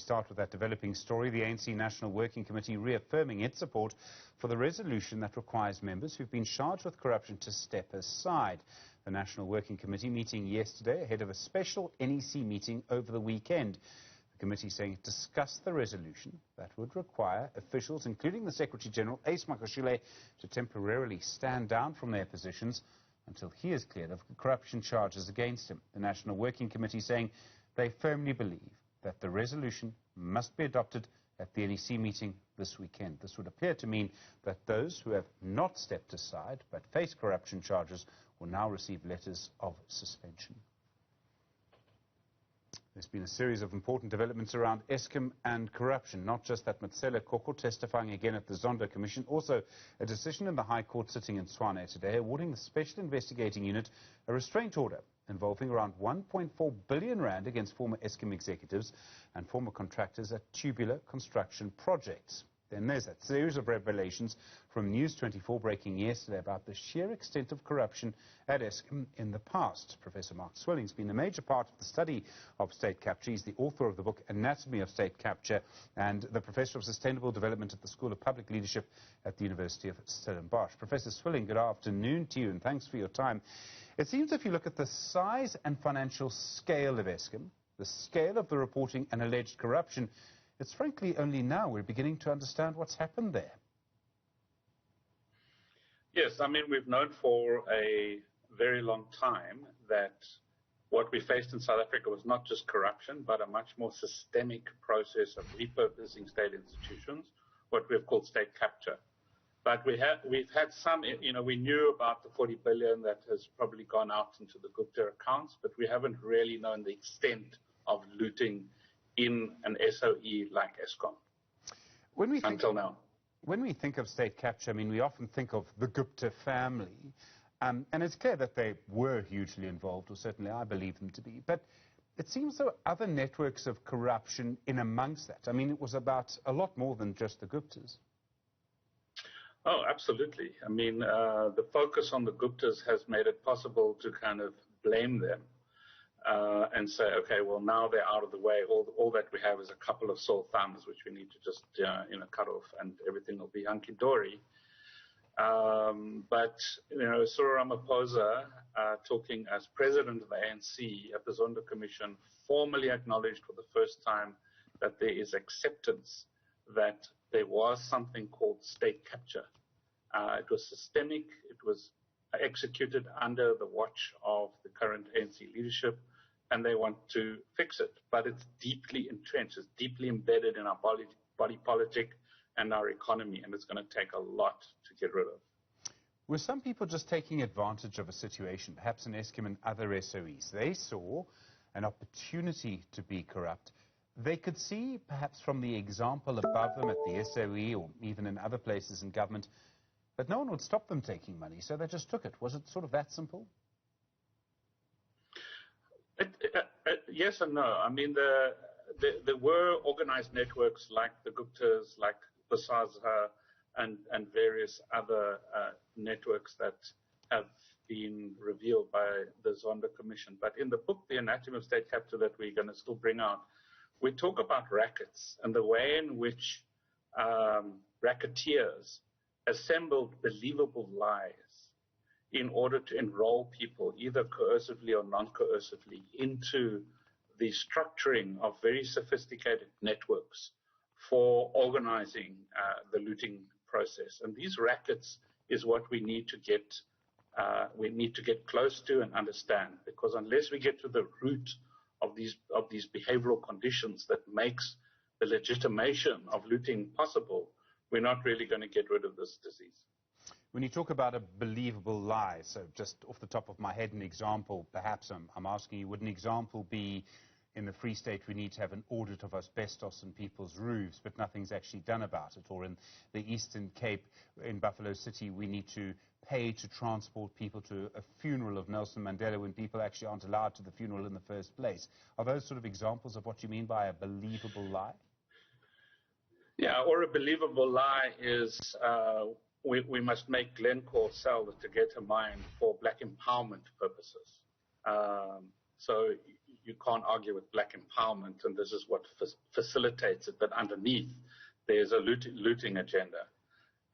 start with that developing story. The ANC National Working Committee reaffirming its support for the resolution that requires members who've been charged with corruption to step aside. The National Working Committee meeting yesterday ahead of a special NEC meeting over the weekend. The committee saying it discussed the resolution that would require officials, including the Secretary-General, Ace Makashile, to temporarily stand down from their positions until he is cleared of corruption charges against him. The National Working Committee saying they firmly believe that the resolution must be adopted at the NEC meeting this weekend. This would appear to mean that those who have not stepped aside but face corruption charges will now receive letters of suspension. There's been a series of important developments around Eskom and corruption, not just that Matsela Koko testifying again at the Zondo Commission, also a decision in the High Court sitting in Tshwane today awarding the Special Investigating Unit a restraint order involving around 1.4 billion rand against former Eskom executives and former contractors at tubular construction projects. Then there's that series of revelations from News 24 breaking yesterday about the sheer extent of corruption at Eskom in the past. Professor Mark Swilling has been a major part of the study of state capture. He's the author of the book Anatomy of State Capture and the Professor of Sustainable Development at the School of Public Leadership at the University of Stellenbosch. Professor Swilling, good afternoon to you and thanks for your time. It seems if you look at the size and financial scale of Eskom, the scale of the reporting and alleged corruption, it's frankly only now we're beginning to understand what's happened there. Yes, I mean, we've known for a very long time that what we faced in South Africa was not just corruption, but a much more systemic process of repurposing state institutions, what we've called state capture. But we've had some, we knew about the 40 billion that has probably gone out into the Gupta accounts, but we haven't really known the extent of looting in an SOE like Eskom until now. When we think of state capture, I mean, we often think of the Gupta family, and it's clear that they were hugely involved, or certainly I believe them to be. But it seems there were other networks of corruption in amongst that. I mean, it was about a lot more than just the Guptas. Oh, absolutely. I mean, the focus on the Guptas has made it possible to kind of blame them. And say, okay, well, now they're out of the way. All that we have is a couple of sore thumbs, which we need to just, cut off, and everything will be hunky-dory. But, Cyril Ramaphosa, talking as president of the ANC at the Zondo Commission, formally acknowledged for the first time that there is acceptance that there was something called state capture. It was systemic. It was executed under the watch of the current ANC leadership, and they want to fix it. But it's deeply entrenched, it's deeply embedded in our body politic and our economy, and it's going to take a lot to get rid of. Were some people just taking advantage of a situation, perhaps in Eskom and other SOEs? They saw an opportunity to be corrupt. They could see, perhaps from the example above them at the SOE or even in other places in government, but no one would stop them taking money, so they just took it. Was it sort of that simple? Yes and no. I mean, there were organized networks like the Guptas, like Basaza, and various other networks that have been revealed by the Zondo Commission. But in the book, The Anatomy of State Capture, that we're going to still bring out, we talk about rackets and the way in which racketeers assembled believable lies in order to enroll people, either coercively or non-coercively, into the structuring of very sophisticated networks for organizing the looting process. And these rackets is what we need to get close to and understand, because unless we get to the root of these behavioral conditions that makes the legitimation of looting possible, we're not really going to get rid of this disease. When you talk about a believable lie, so just off the top of my head, an example, perhaps I'm asking you, would an example be in the Free State we need to have an audit of asbestos in people's roofs, but nothing's actually done about it? Or in the Eastern Cape, in Buffalo City, we need to pay to transport people to a funeral of Nelson Mandela when people actually aren't allowed to the funeral in the first place. Are those sort of examples of what you mean by a believable lie? Yeah, or a believable lie is we must make Glencore sell the Tegeta mine for black empowerment purposes. So, you can't argue with black empowerment, and this is what facilitates it. But underneath, there's a looting agenda,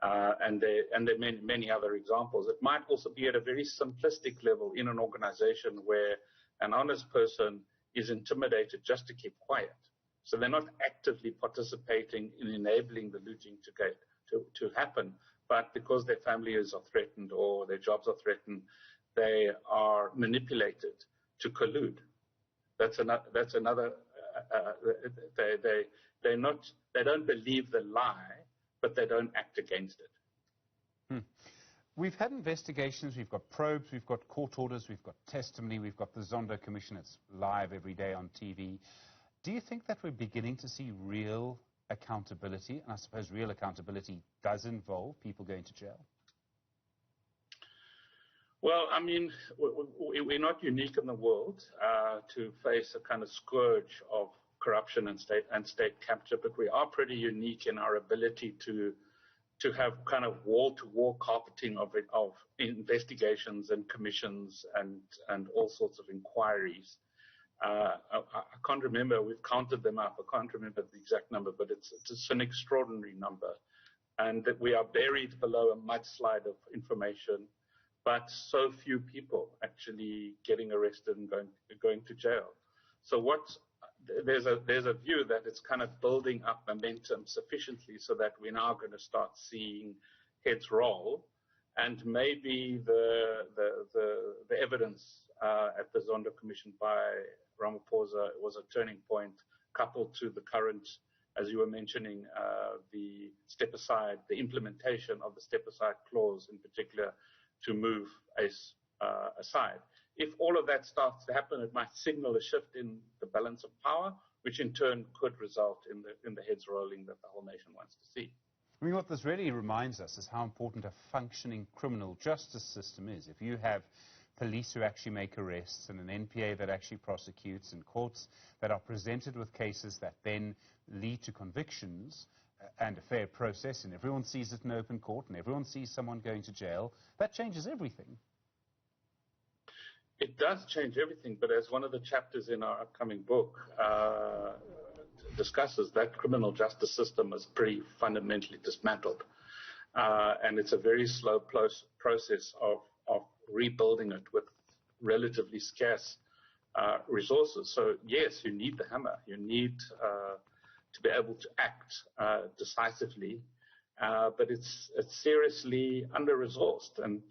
and there are many other examples. It might also be at a very simplistic level in an organization where an honest person is intimidated just to keep quiet. So they're not actively participating in enabling the looting to happen, but because their families are threatened or their jobs are threatened, they are manipulated to collude. That's another. They don't believe the lie, but they don't act against it. We've had investigations, we've got probes, we've got court orders, we've got testimony, we've got the Zondo Commission. It's live every day on TV. Do you think that we're beginning to see real accountability? And I suppose real accountability does involve people going to jail. Well, I mean, we're not unique in the world to face a kind of scourge of corruption and state capture, but we are pretty unique in our ability to have kind of wall-to-wall carpeting of investigations and commissions and all sorts of inquiries. I can't remember. We've counted them up. I can't remember the exact number, but it's an extraordinary number, and that we are buried below a mudslide of information. But so few people actually getting arrested and going to jail. So there's a view that it's kind of building up momentum sufficiently so that we're now going to start seeing heads roll, and maybe the evidence at the Zondo Commission by Ramaphosa was a turning point, coupled to the current, as you were mentioning, the step aside, the implementation of the step aside clause in particular, to move aside. If all of that starts to happen, it might signal a shift in the balance of power, which in turn could result in the heads rolling that the whole nation wants to see. I mean, what this really reminds us is how important a functioning criminal justice system is. If you have police who actually make arrests and an NPA that actually prosecutes and courts that are presented with cases that then lead to convictions, and a fair process, and everyone sees it in open court, and everyone sees someone going to jail, that changes everything. It does change everything, but as one of the chapters in our upcoming book discusses, that criminal justice system is pretty fundamentally dismantled. And it's a very slow process of rebuilding it with relatively scarce resources. So, yes, you need the hammer. You need to be able to act decisively, but it's seriously under-resourced, and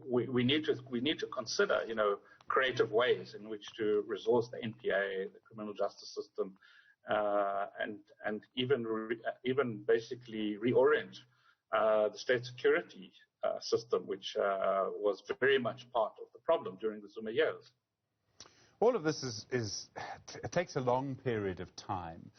we need to consider creative ways in which to resource the NPA, the criminal justice system, and even basically reorient the state security system, which was very much part of the problem during the Zuma years. All of this it takes a long period of time.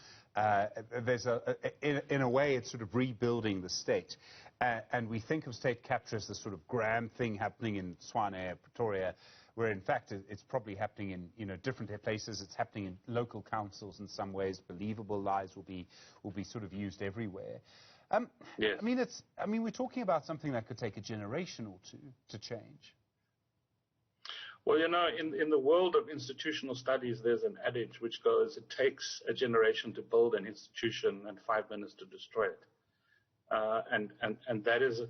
In a way, it's sort of rebuilding the state. And we think of state capture as this sort of grand thing happening in Tshwane, Pretoria, where in fact it's probably happening in different places. It's happening in local councils in some ways. Believable lies will be sort of used everywhere. Yes. I mean, we're talking about something that could take a generation or two to change. Well, in the world of institutional studies, there's an adage which goes, it takes a generation to build an institution and 5 minutes to destroy it. And that is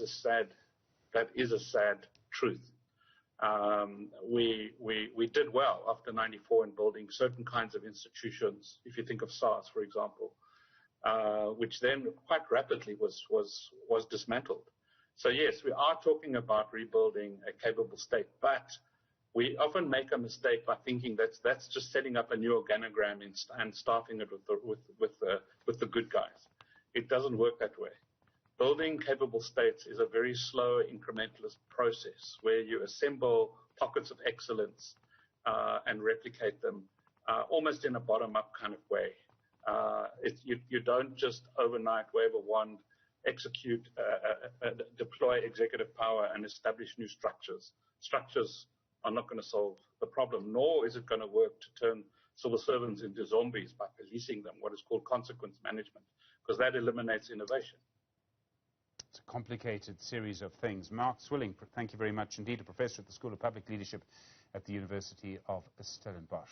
a sad truth. We did well after '94 in building certain kinds of institutions. If you think of SARS, for example, which then quite rapidly was dismantled. So yes, we are talking about rebuilding a capable state, but we often make a mistake by thinking that's just setting up a new organogram and staffing it with the good guys. It doesn't work that way. Building capable states is a very slow, incrementalist process where you assemble pockets of excellence and replicate them almost in a bottom-up kind of way. You don't just overnight wave a wand, execute, deploy executive power, and establish new structures. Structures are not going to solve the problem, nor is it going to work to turn civil servants into zombies by policing them, what is called consequence management, because that eliminates innovation. It's a complicated series of things. Mark Swilling, thank you very much indeed, a professor at the School of Public Leadership at the University of Stellenbosch.